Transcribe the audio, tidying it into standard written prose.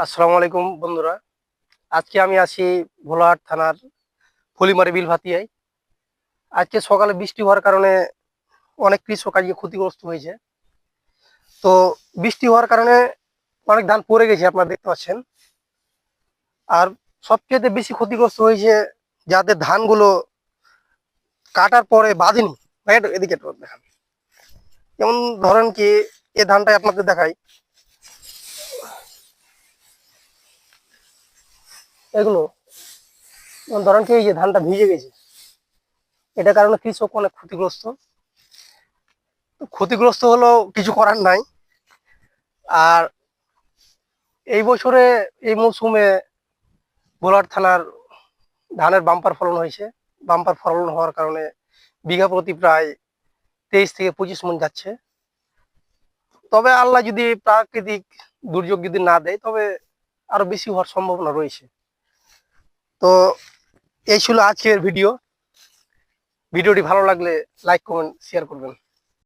আসসালামু আলাইকুম বন্ধুরা। আজকে আমি আছি ভোলাহাট থানার ফলিমারি বিল ভাতিয়ায়। আজকে সকালে বৃষ্টি হওয়ার কারণে অনেক কৃষক আজকে ক্ষতিগ্রস্ত হয়েছে। তো বৃষ্টি হওয়ার কারণে অনেক ধান পড়ে গেছে, আপনারা দেখতে পাচ্ছেন। আর সবচেয়ে বেশি ক্ষতিগ্রস্ত হয়েছে যাদের ধানগুলো কাটার পরে বাঁধেনি। এদিকে একটু দেখান। যেমন ধরেন কি, এই ধানটাই আপনাদের দেখাই। এগুলো যেমন ধরেন কি, এই যে ধানটা ভিজে গেছে, এটার কারণে কৃষক অনেক ক্ষতিগ্রস্ত। তো ক্ষতিগ্রস্ত হলেও কিছু করার নাই। আর এই বছরে এই মৌসুমে বোলার থানার ধানের বাম্পার ফলন হয়েছে। বাম্পার ফলন হওয়ার কারণে বিঘা প্রতি প্রায় 23 থেকে 25 মণ যাচ্ছে। তবে আল্লাহ যদি প্রাকৃতিক দুর্যোগ যদি না দেয়, তবে আরো বেশি হওয়ার সম্ভাবনা রয়েছে। তো এই ছিল আজকের ভিডিওটি ভালো লাগলে লাইক কমেন্ট শেয়ার করবেন।